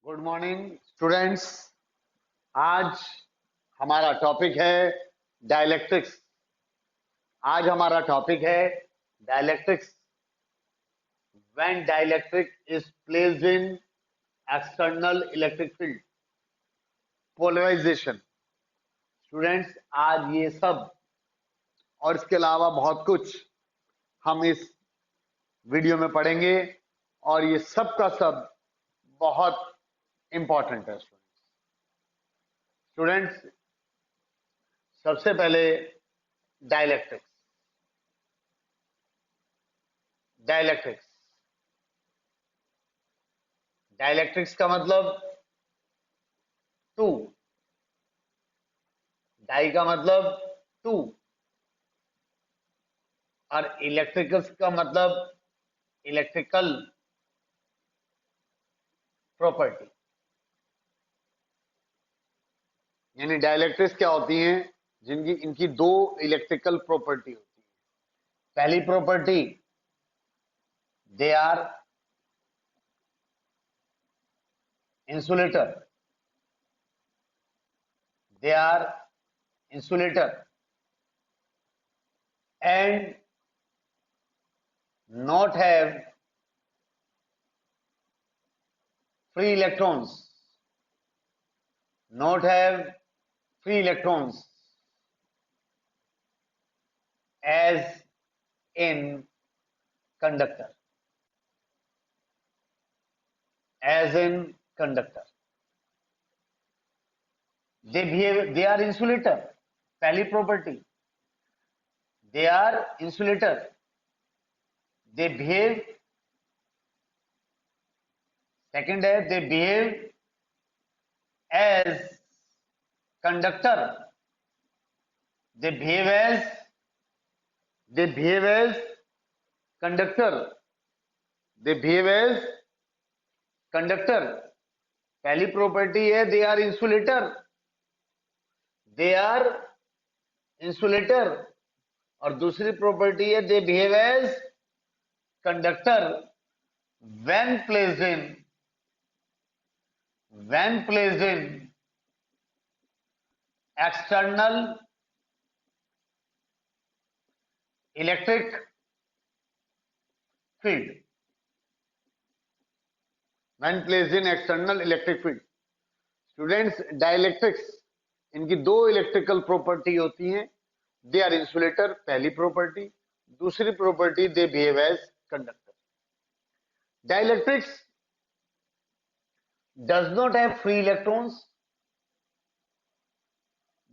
Good morning students. आज हमारा topic है डाइलेक्ट्रिक्स। आज हमारा टॉपिक है dielectrics. When dielectric is placed in external electric field, polarization. Students, आज ये सब और इसके अलावा बहुत कुछ हम इस वीडियो में पढ़ेंगे और ये सब का सब बहुत इंपॉर्टेंट है। स्टूडेंट्स, सबसे पहले डाइलेक्ट्रिक्स। डाइलेक्ट्रिक्स डाइलेक्ट्रिक्स का मतलब टू। डाई का मतलब टू और इलेक्ट्रिकल्स का मतलब इलेक्ट्रिकल प्रॉपर्टी। यानी डाइलेक्ट्रिक्स क्या होती हैं? जिनकी इनकी दो इलेक्ट्रिकल प्रॉपर्टी होती है। पहली property, they are insulator. They are insulator and not have free electrons. Not have free electrons as in conductor. As in conductor. They are insulator. पहली property. They are insulator. They behave. Second है, they behave as conductor. They behave as conductor. They behave as conductor. पहली property है they are insulator. They are insulator और दूसरी property है they behave as conductor when placed in external electric field. When placed in external electric field. Students, dielectrics, इनकी दो electrical property होती हैं। They are insulator पहली property, दूसरी property they behave as conductor. Dielectrics does not have free electrons.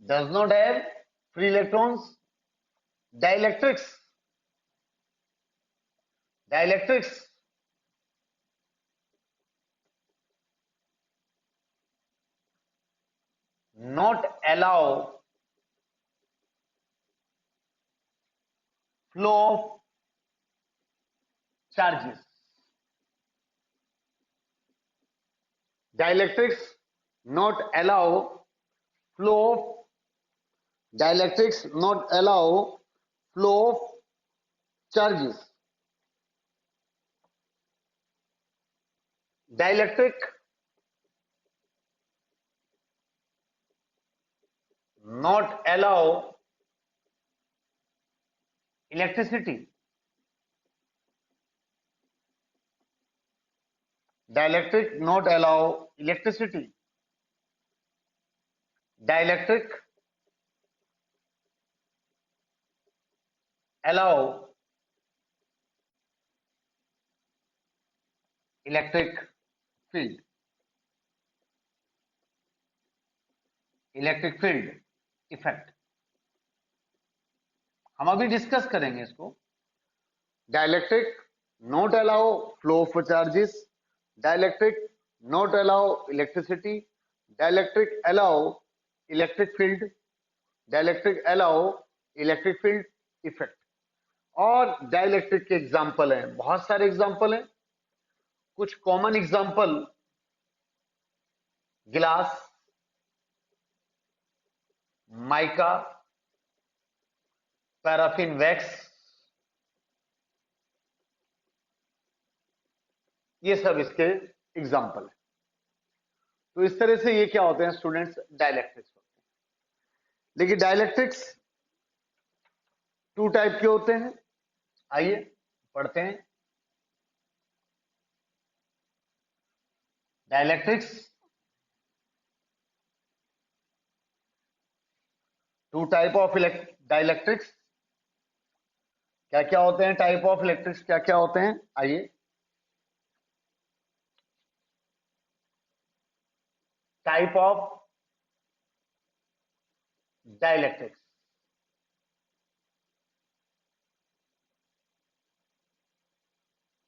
Does not have free electrons. Dielectrics not allow flow of charges. Dielectrics not allow flow of charges. Dielectric not allow electricity. Dielectric not allow electricity. Dielectric allow electric field. Electric field effect हम अभी discuss करेंगे इसको। Dielectric not allow flow of charges, dielectric not allow electricity, dielectric allow electric field, dielectric allow electric field effect. और dielectric के example हैं, बहुत सारे example हैं। कुछ कॉमन एग्जाम्पल, गिलास, माइका, पैराफिन वैक्स, ये सब इसके एग्जाम्पल हैं। तो इस तरह से ये क्या होते हैं स्टूडेंट्स, डाइलेक्ट्रिक्स होते हैं। लेकिन डाइलेक्ट्रिक्स टू टाइप के होते हैं, आइए पढ़ते हैं। Dielectrics, two type of dielectrics, क्या क्या होते हैं, टाइप ऑफ इलेक्ट्रिक्स क्या क्या होते हैं, आइए। टाइप ऑफ डाइलेक्ट्रिक्स,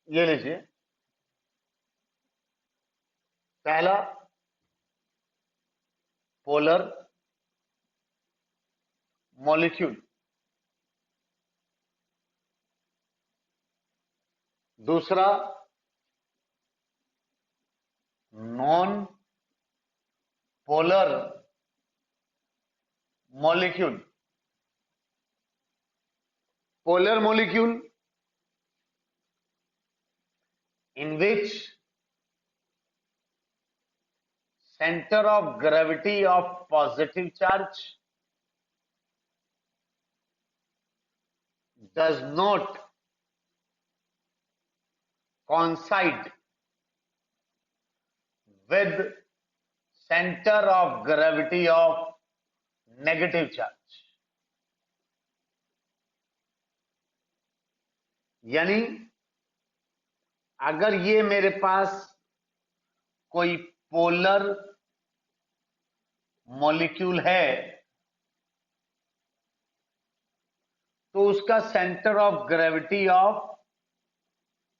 ये लीजिए। पहला पोलर मॉलिक्यूल, दूसरा non polar molecule. Polar molecule in which center of gravity of positive charge does not coincide with center of gravity of negative charge। यानी अगर ये मेरे पास कोई पोलर मॉलिक्यूल है तो उसका centre of gravity of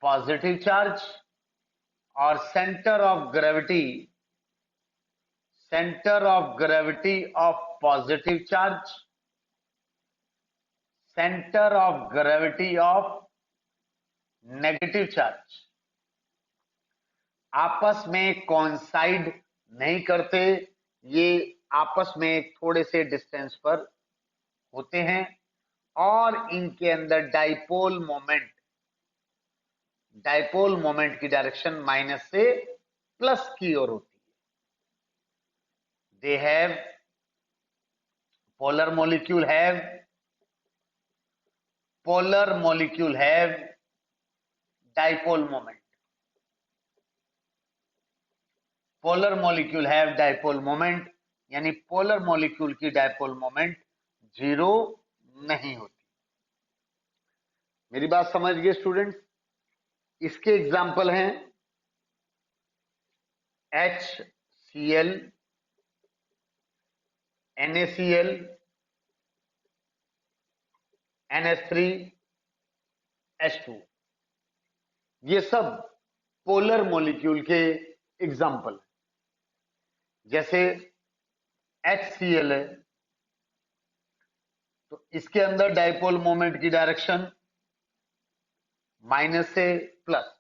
positive charge और centre of gravity of positive charge, centre of gravity of negative charge आपस में कोइंसाइड नहीं करते। ये आपस में थोड़े से डिस्टेंस पर होते हैं और इनके अंदर डाइपोल मोमेंट की डायरेक्शन माइनस से प्लस की ओर होती है। They have polar molecule have dipole moment. Polar molecule have dipole moment, यानी पोलर मॉलिक्यूल की डाइपोल मोमेंट जीरो नहीं होती। मेरी बात समझ गए स्टूडेंट्स? इसके एग्जाम्पल हैं HCl, NaCl, NH3, H2। ये सब पोलर मॉलिक्यूल के एग्जाम्पल हैं। जैसे HCl है तो इसके अंदर डाइपोल मोमेंट की डायरेक्शन माइनस से प्लस।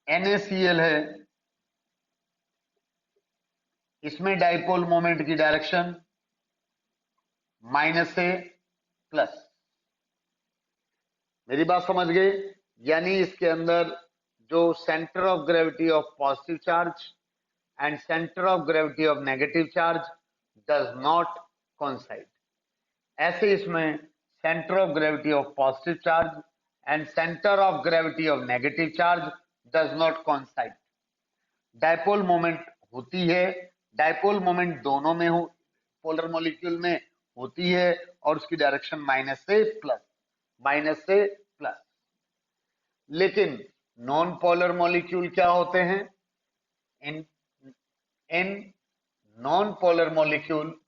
NaCl है, इसमें डाइपोल मोमेंट की डायरेक्शन माइनस से प्लस। मेरी बात समझ गए? यानी इसके अंदर जो centre of gravity of positive charge and centre of gravity of negative charge does not coincide. ऐसे इसमें centre of gravity of positive charge and centre of gravity of negative charge does not coincide. Dipole moment होती है, dipole moment दोनों में हो, polar molecule में होती है और उसकी डायरेक्शन माइनस से प्लस। लेकिन नॉन पोलर मॉलिक्यूल क्या होते हैं? In non polar molecule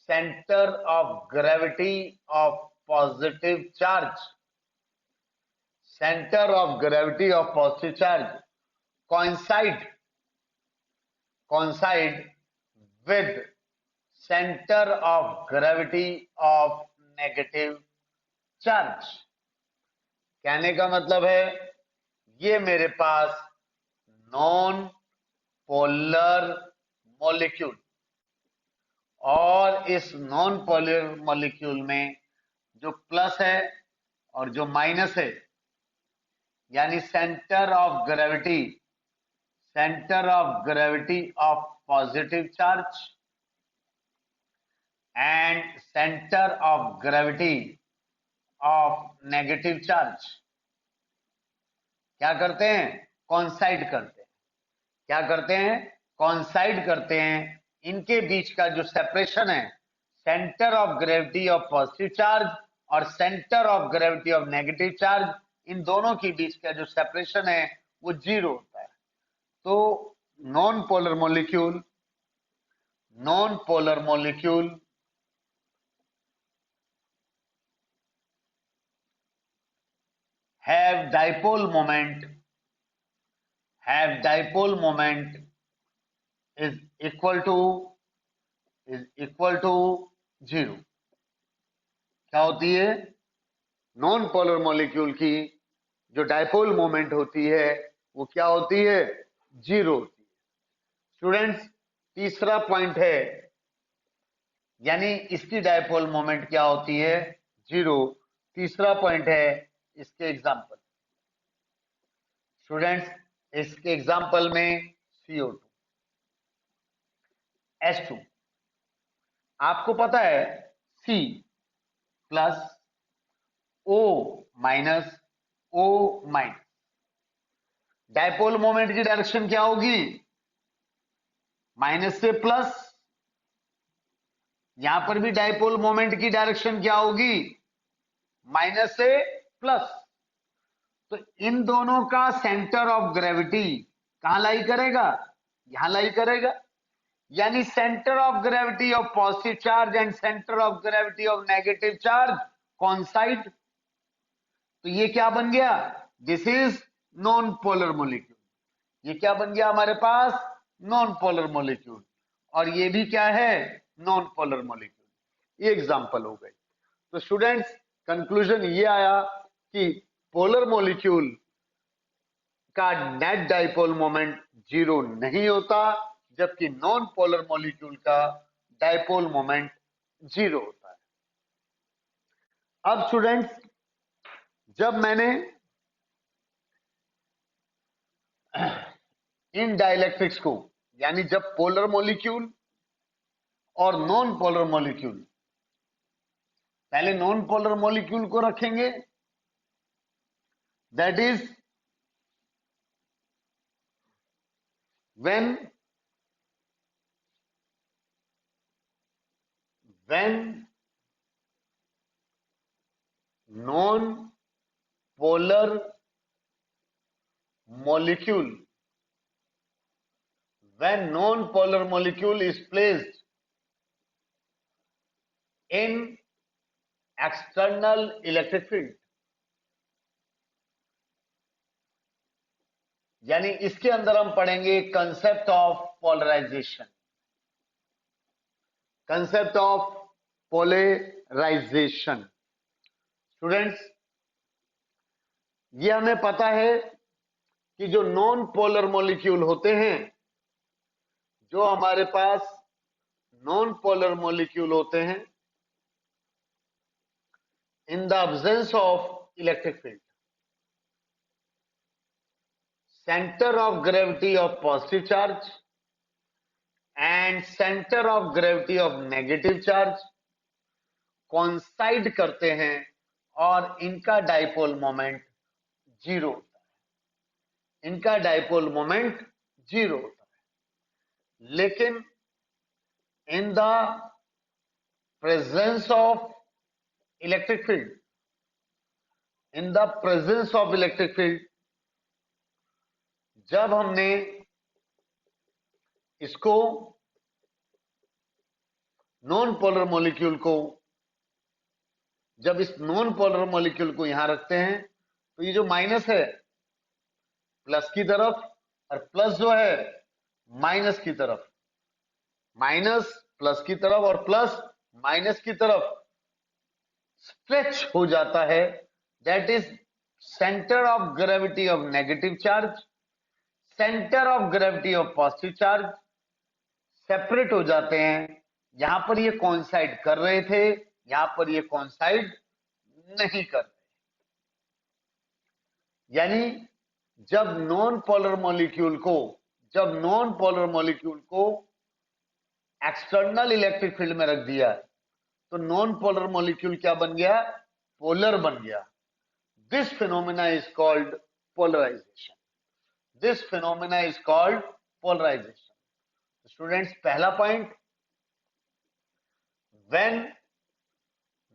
center of gravity of positive charge coincide with center of gravity of negative charge। कहने का मतलब है ये मेरे पास नॉन पोलर मॉलिक्यूल और इस नॉन पोलर मॉलिक्यूल में जो प्लस है और जो माइनस है यानी centre of gravity of positive charge and centre of gravity of negative charge क्या करते हैं, कॉन्साइड करते हैं। क्या करते हैं, कॉन्साइड करते हैं। इनके बीच का जो सेपरेशन है, centre of gravity of positive charge और centre of gravity of negative charge, इन दोनों के बीच का जो सेपरेशन है वो 0 होता है। तो non polar molecule have dipole moment is equal to 0। क्या होती है, नॉन पोलर मॉलिक्यूल की जो डाइपोल मोमेंट होती है वो क्या होती है, 0 होती है। स्टूडेंट्स, तीसरा पॉइंट है, यानी इसकी डाइपोल मोमेंट क्या होती है, 0। तीसरा पॉइंट है इसके एग्जाम्पल। स्टूडेंट्स, इसके एग्जाम्पल में CO2 H2, आपको पता है C plus O minus O minus, dipole moment की डायरेक्शन क्या होगी, माइनस से प्लस। यहां पर भी डाइपोल मोमेंट की डायरेक्शन क्या होगी, माइनस से प्लस। तो इन दोनों का सेंटर ऑफ ग्रेविटी कहां लाई करेगा, यहां लाई करेगा। यानी centre of gravity of positive charge and centre of gravity of negative charge कॉन्साइड। तो ये क्या बन गया, this is non polar molecule. ये क्या बन गया हमारे पास, नॉन पोलर मॉलिक्यूल। और ये भी क्या है, नॉन पोलर मॉलिक्यूल। ये एग्जांपल हो गई। तो स्टूडेंट्स, कंक्लूजन ये आया कि पोलर मॉलिक्यूल का नेट डाइपोल मोमेंट 0 नहीं होता, जबकि नॉन पोलर मॉलिक्यूल का डाइपोल मोमेंट 0 होता है। अब स्टूडेंट्स, जब मैंने इन डाइलेक्ट्रिक्स को, यानी जब पोलर मॉलिक्यूल और नॉन पोलर मॉलिक्यूल, पहले नॉन पोलर मॉलिक्यूल को रखेंगे, that is when non-polar molecule is placed in external electric field, यानी इसके अंदर हम पढ़ेंगे concept of polarization. Concept of polarization. Students, ये हमें पता है कि जो नॉन पोलर मॉलिक्यूल होते हैं, जो हमारे पास नॉन पोलर मॉलिक्यूल होते हैं, in the absence of electric field, center of gravity of positive charge and center of gravity of negative charge coincide करते हैं और इनका डाइपोल मोमेंट 0 होता है। इनका डाइपोल मोमेंट 0 होता है। लेकिन in the presence of electric field, in the presence of electric field, जब हमने इसको नॉन पोलर मॉलिक्यूल को, जब इस नॉन पोलर मॉलिक्यूल को यहां रखते हैं, तो ये जो माइनस है प्लस की तरफ, और प्लस जो है माइनस की तरफ, माइनस प्लस की तरफ और प्लस माइनस की तरफ स्ट्रेच हो जाता है। That is centre of gravity of negative charge, centre of gravity of positive charge separate हो जाते हैं। यहां पर ये कोइंसाइड कर रहे थे, यहां पर ये कोइंसाइड नहीं कर रहे। यानी जब नॉन पोलर मॉलिक्यूल को एक्सटर्नल इलेक्ट्रिक फील्ड में रख दिया तो नॉन पोलर मॉलिक्यूल क्या बन गया? पोलर बन गया। This phenomena is called polarisation. This phenomena is called polarisation. Students, पहला point, when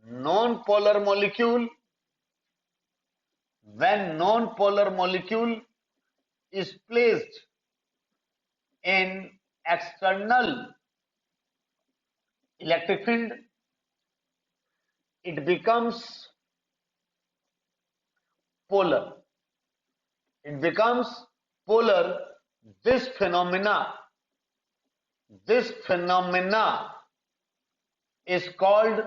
non-polar molecule is placed in external electric field, it becomes polar. This phenomena is called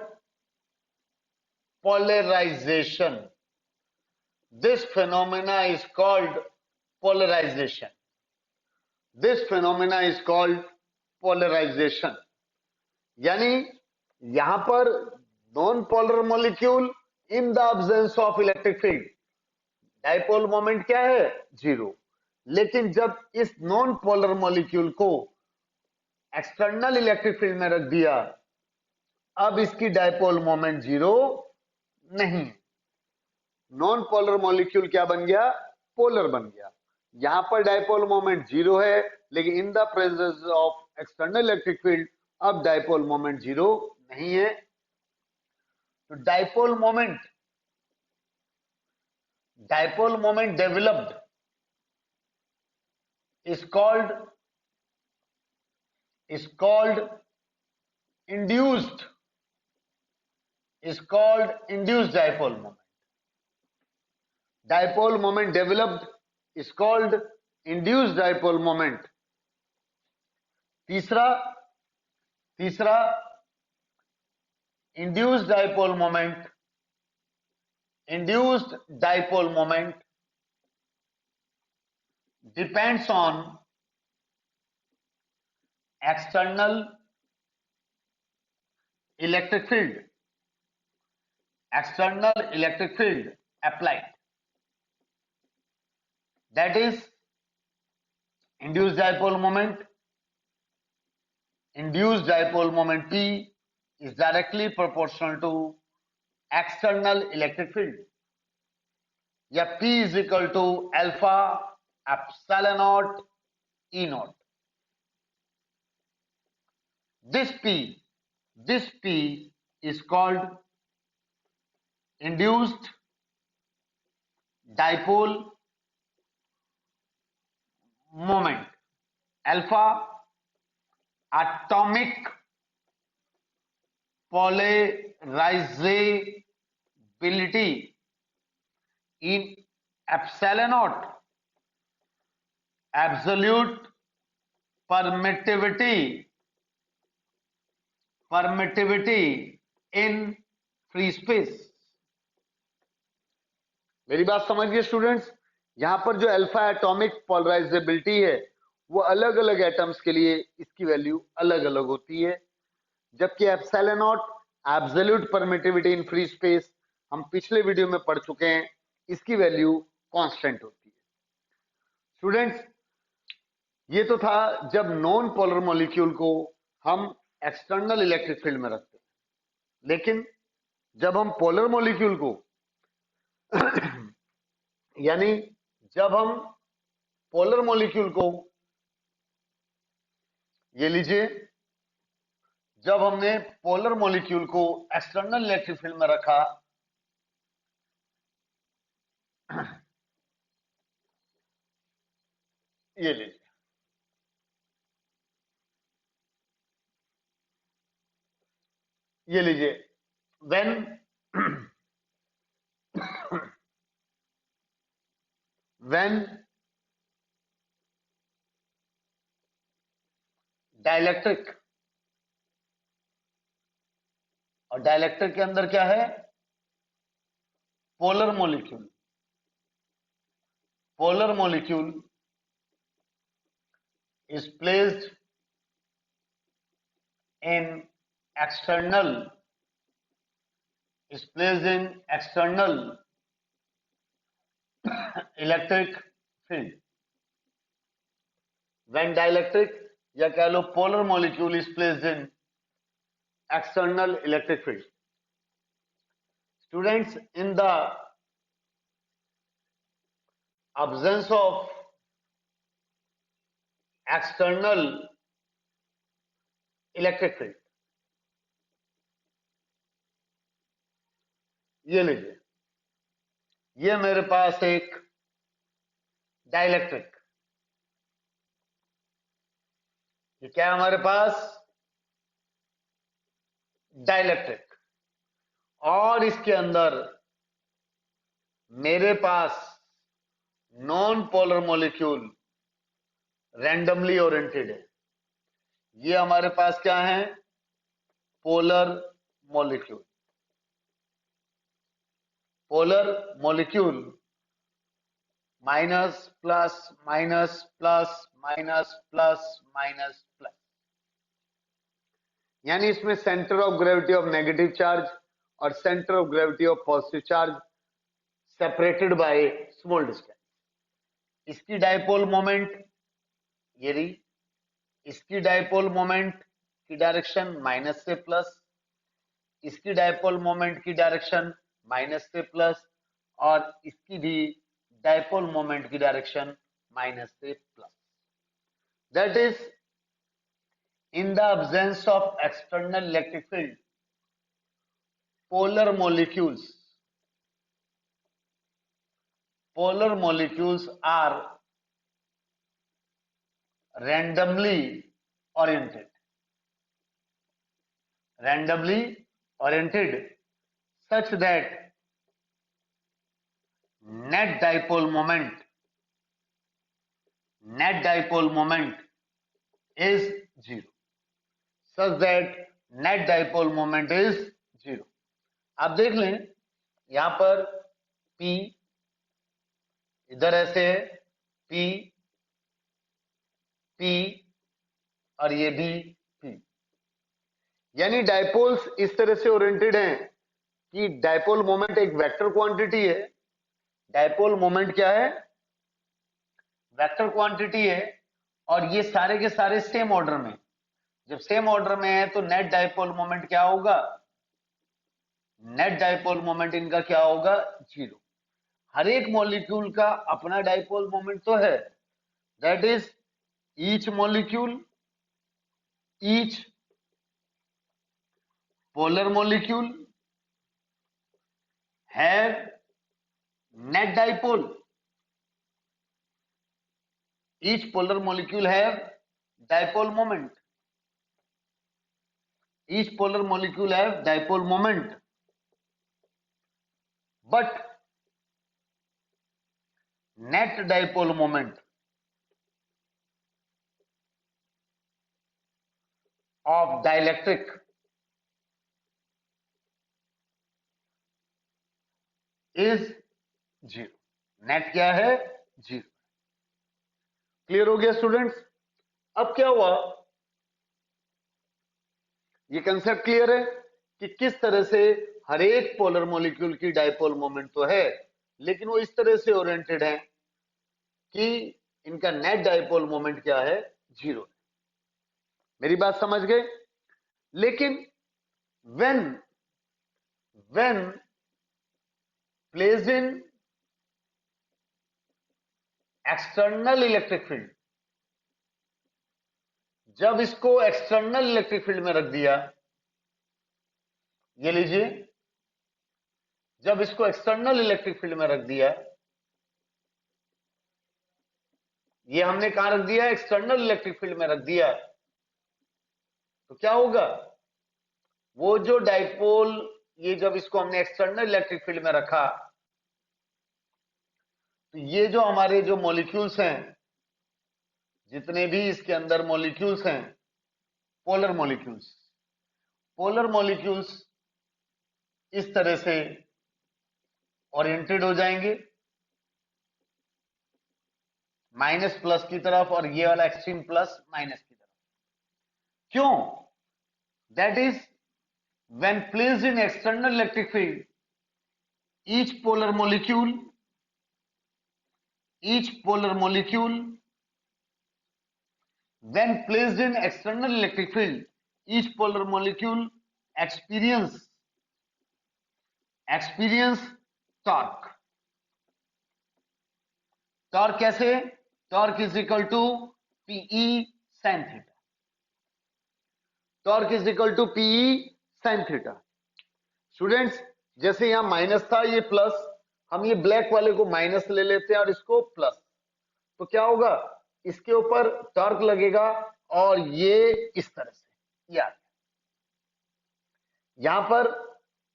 polarization. This phenomena is called polarization. यानी यहां पर non polar molecule in the absence of electric field, dipole moment क्या है? 0। लेकिन जब इस non polar molecule को external electric field में रख दिया, अब इसकी डाइपोल मोमेंट 0 नहीं। नॉन पोलर मॉलिक्यूल क्या बन गया? पोलर बन गया। यहां पर डाइपोल मोमेंट 0 है, लेकिन in the presence of external electric field अब डाइपोल मोमेंट 0 नहीं है। तो dipole moment developed is called induced dipole moment. Dipole moment developed is called induced dipole moment. तीसरा induced dipole moment depends on external electric field applied. That is, induced dipole moment P is directly proportional to external electric field. या P is equal to alpha epsilon naught E naught. This P is called induced dipole moment. Alpha, atomic polarizability in epsilon naught, absolute permittivity in free space. मेरी बात समझिए students, यहां पर जो alpha atomic polarisability है वो अलग अलग एटम्स के लिए इसकी वैल्यू अलग अलग होती है, जबकि epsilon not absolute permittivity in free space हम पिछले वीडियो में पढ़ चुके हैं, इसकी वैल्यू कांस्टेंट होती है। स्टूडेंट्स, ये तो था जब नॉन पोलर मॉलिक्यूल को हम एक्सटर्नल इलेक्ट्रिक फील्ड में रखते हैं, लेकिन जब हम पोलर मॉलिक्यूल को यानी जब हम पोलर मॉलिक्यूल को, ये लीजिए, जब हमने पोलर मॉलिक्यूल को एक्सटर्नल इलेक्ट्रिक फील्ड में रखा, ये लीजिए, when डाइलेक्ट्रिक, और डाइलेक्ट्रिक के अंदर क्या है? Polar molecule is placed in external electric field, when dielectric या कह लो polar molecule is placed in external electric field. Students, in the absence of external electric field, ये लीजिए, ये मेरे पास एक डाइलेक्ट्रिक, ये क्या है हमारे पास, डाइलेक्ट्रिक, और इसके अंदर मेरे पास non polar molecule randomly oriented है। ये हमारे पास क्या है, polar molecule. Polar molecule minus plus minus plus minus plus minus plus, यानी इसमें centre of gravity of negative charge और centre of gravity of positive charge separated by small distance. इसकी डाइपोल मोमेंट ये रही, इसकी डाइपोल मोमेंट की direction minus से plus, इसकी डाइपोल मोमेंट की डायरेक्शन माइनस से प्लस, और इसकी भी डाइपोल मोमेंट की डायरेक्शन माइनस से plus. That is in the absence of external electric field, polar molecules are randomly oriented such that net dipole moment is zero, आप देख लें यहां पर P इधर ऐसे है, P P और ये भी P, यानी डाइपोल्स इस तरह से ओरिएंटेड हैं कि डाइपोल मोमेंट एक वेक्टर क्वांटिटी है। डाइपोल मोमेंट क्या है, वेक्टर क्वांटिटी है, और ये सारे के सारे सेम ऑर्डर में। जब सेम ऑर्डर में है तो नेट डाइपोल मोमेंट क्या होगा, नेट डाइपोल मोमेंट इनका क्या होगा, जीरो। हर एक मॉलिक्यूल का अपना डाइपोल मोमेंट तो है, that is each polar molecule have net dipole, each polar molecule have dipole moment, each polar molecule have dipole moment, but net dipole moment of dielectric is zero. Net क्या है, zero. Clear हो गया students? अब क्या हुआ, ये concept clear है कि किस तरह से हर एक पोलर मॉलिक्यूल की डाइपोल मोमेंट तो है, लेकिन वो इस तरह से ओरिएंटेड है कि इनका नेट डाइपोल मोमेंट क्या है, जीरो है। मेरी बात समझ गए? लेकिन when placed in external electric field, जब इसको एक्सटर्नल इलेक्ट्रिक फील्ड में रख दिया, ये लीजिए, जब इसको एक्सटर्नल इलेक्ट्रिक फील्ड में रख दिया, ये हमने कहां रख दिया, एक्सटर्नल इलेक्ट्रिक फील्ड में रख दिया, तो क्या होगा, वो जो डाइपोल, ये जब इसको हमने एक्सटर्नल इलेक्ट्रिक फील्ड में रखा, तो ये जो हमारे जो मॉलिक्यूल्स हैं, जितने भी इसके अंदर मॉलिक्यूल्स हैं, पोलर मॉलिक्यूल्स इस तरह से ओरिएंटेड हो जाएंगे माइनस प्लस की तरफ, और ये वाला एक्सट्रीम प्लस माइनस की तरफ। क्यों? That is when placed in external electric field, each polar molecule each polar molecule when placed in external electric field, each polar molecule experience torque. Torque कैसे? Torque is equal to PE sine theta. Torque is equal to PE sine theta. Students, जैसे यहां minus था, ये plus, हम ये black वाले को minus ले लेते हैं और इसको प्लस, तो क्या होगा? इसके ऊपर टॉर्क लगेगा और ये इस तरह से ये आ गया. यहां पर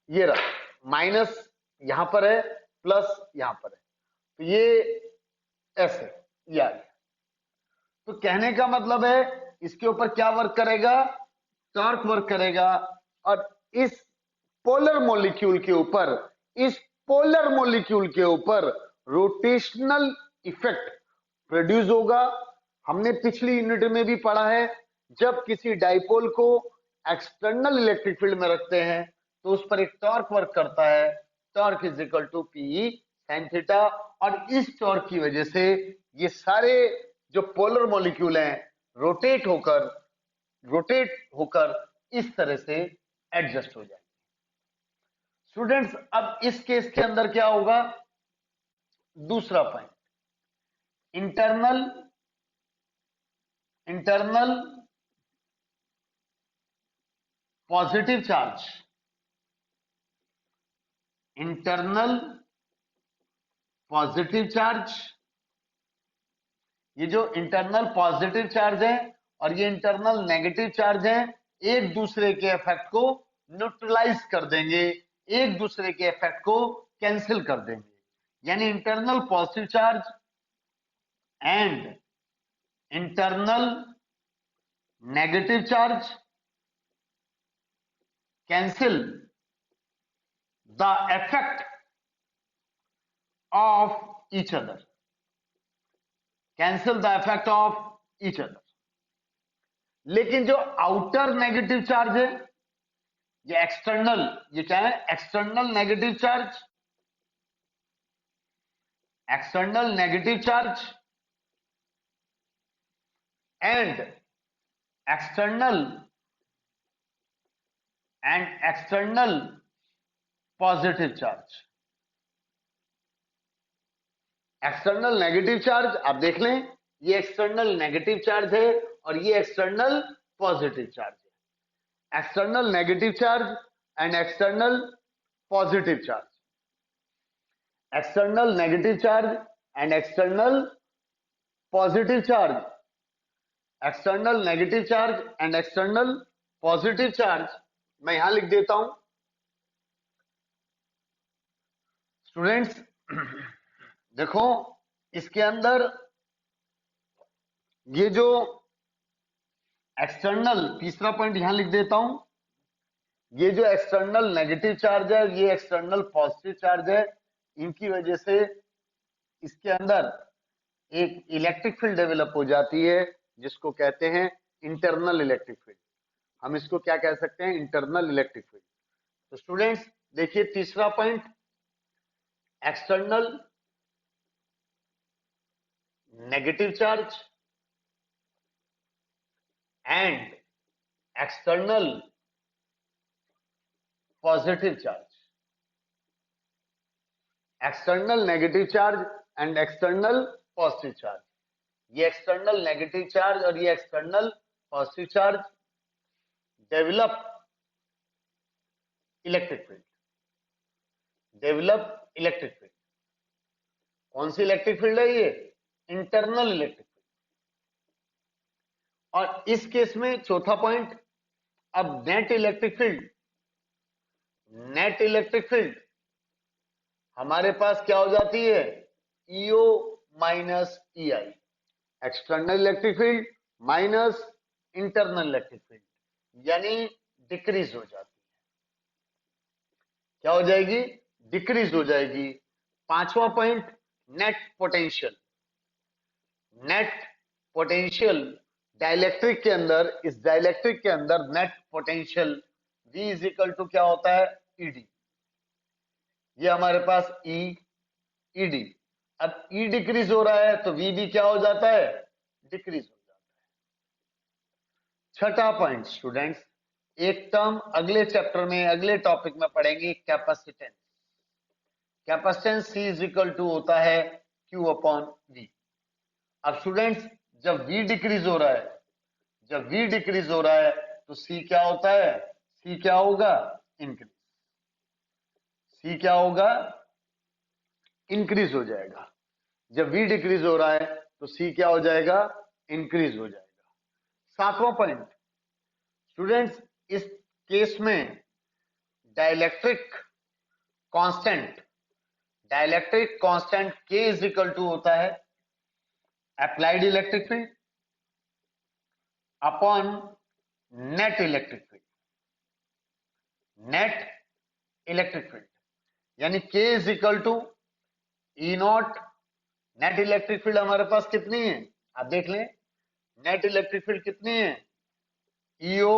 ये रहा माइनस, यहां पर है प्लस, यहां पर है, तो ये ऐसे ये आ गया. तो कहने का मतलब है इसके ऊपर क्या वर्क करेगा? टॉर्क वर्क करेगा. और इस पोलर मॉलिक्यूल के ऊपर, इस पोलर मॉलिक्यूल के ऊपर रोटेशनल इफेक्ट प्रोड्यूस होगा. हमने पिछली यूनिट में भी पढ़ा है, जब किसी डाइपोल को एक्सटर्नल इलेक्ट्रिक फील्ड में रखते हैं तो उस पर एक टॉर्क वर्क करता है. Torque is equal to PE sine theta. और इस टॉर्क की वजह से ये सारे जो पोलर मॉलिक्यूल हैं रोटेट होकर इस तरह से एडजस्ट हो जाएंगे. स्टूडेंट्स, अब इस केस के अंदर क्या होगा? दूसरा point, internal positive charge. Internal positive charge, ये जो इंटरनल पॉजिटिव चार्ज है और ये इंटरनल नेगेटिव चार्ज है, एक दूसरे के इफेक्ट को न्यूट्रलाइज कर देंगे, एक दूसरे के इफेक्ट को कैंसिल कर देंगे. यानी internal positive charge and internal negative charge cancel the effect of each other, cancel the effect of each other. लेकिन जो आउटर नेगेटिव चार्ज है, ये एक्सटर्नल, ये क्या है? External negative charge, external negative charge and external positive charge. External negative charge आप देख लें, ये एक्सटर्नल नेगेटिव चार्ज है और ये एक्सटर्नल पॉजिटिव चार्ज है. External negative charge and external positive charge, external negative charge and external positive charge, external negative charge and external positive charge. मैं यहां लिख देता हूं स्टूडेंट्स. देखो, इसके अंदर ये जो एक्सटर्नल, तीसरा पॉइंट यहां लिख देता हूं, ये जो एक्सटर्नल नेगेटिव चार्ज है, ये एक्सटर्नल पॉजिटिव चार्ज है, इनकी वजह से इसके अंदर एक इलेक्ट्रिक फील्ड डेवलप हो जाती है जिसको कहते हैं इंटरनल इलेक्ट्रिक फील्ड. हम इसको क्या कह सकते हैं? Internal electric field. तो स्टूडेंट्स देखिए, तीसरा point, external negative charge and external positive charge. External negative charge and external positive charge. ये external negative charge और ये external positive charge develop electric field. develop electric field. कौन सी electric field है? ये internal electric field. और इस case में चौथा पॉइंट, अब नेट इलेक्ट्रिक फील्ड हमारे पास क्या हो जाती है? EO minus EI. External electric field minus internal electric field, यानी डिक्रीज हो जाती है. क्या हो जाएगी? डिक्रीज हो जाएगी. पांचवा point, net potential. Net potential dielectric के अंदर, इस डाइलेक्ट्रिक के अंदर net potential V is equal to क्या होता है? ईडी. ये हमारे पास ई ईडी. अब E डिक्रीज हो रहा है तो V भी क्या हो जाता है, डिक्रीज हो जाता है। छठा पॉइंट स्टूडेंट्स, एक टर्म अगले चैप्टर में अगले टॉपिक में पढ़ेंगे, capacitance. Capacitance C is equal to होता है Q अपॉन V। अब स्टूडेंट्स जब V डिक्रीज हो रहा है, जब V डिक्रीज हो रहा है तो C क्या होता है, C क्या होगा, इंक्रीज। C क्या होगा, इंक्रीज हो जाएगा। जब V डिक्रीज हो रहा है तो C क्या हो जाएगा, इंक्रीज हो जाएगा। सातवां पॉइंट स्टूडेंट्स, इस केस में dielectric constant, dielectric constant K is equal to होता है applied electric field upon net electric field, net electric field, यानी K is equal to E naught. Net electric field हमारे पास कितनी है, आप देख लें, नेट इलेक्ट्रिक फील्ड कितनी है, ईओ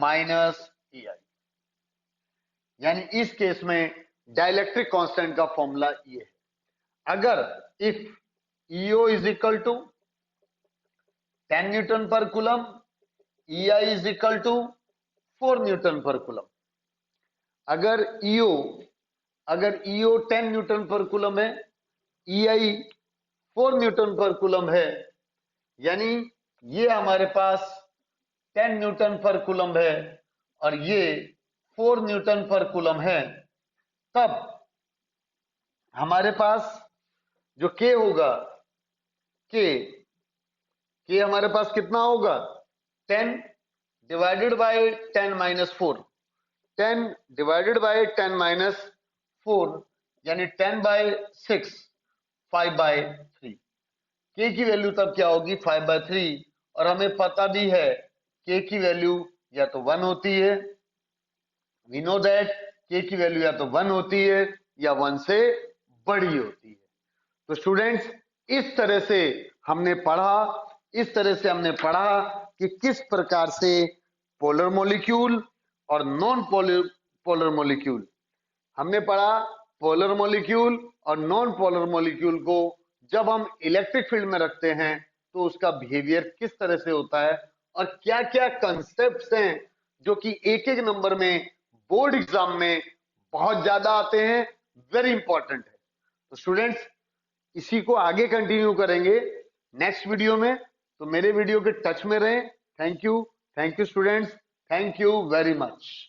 माइनस ई आई। यानी इस केस में डाइलेक्ट्रिक कांस्टेंट का फॉर्मूला ये है, अगर if EO is equal to 10 newton per coulomb, E I is equal to 4 newton per coulomb. अगर ईओ 10 न्यूटन पर कूलम है, ई आई 4 न्यूटन पर कूलम है, यानी ये हमारे पास 10 न्यूटन पर कूलम है और ये 4 न्यूटन पर कूलम है, तब हमारे पास जो K होगा, K हमारे पास कितना होगा, 10 divided by 10 minus 4, 10 divided by 10 minus 4, यानी 10 बाय 6, 5 बाय 3। K की वैल्यू तब क्या होगी, 5 बाय 3, और हमें पता भी है K की वैल्यू या तो 1 होती है, वी नो दैट K की वैल्यू या तो 1 होती है या 1 से बड़ी होती है। तो स्टूडेंट्स इस तरह से हमने पढ़ा कि किस प्रकार से पोलर मॉलिक्यूल और नॉन पोलर मॉलिक्यूल, हमने पढ़ा पोलर मॉलिक्यूल और नॉन पोलर मॉलिक्यूल को जब हम इलेक्ट्रिक फील्ड में रखते हैं तो उसका बिहेवियर किस तरह से होता है, और क्या क्या कंसेप्ट्स हैं जो कि एक एक नंबर में बोर्ड एग्जाम में बहुत ज्यादा आते हैं, वेरी इंपॉर्टेंट है। तो स्टूडेंट्स इसी को आगे कंटिन्यू करेंगे नेक्स्ट वीडियो में, तो मेरे वीडियो के टच में रहें। Thank you students, thank you very much.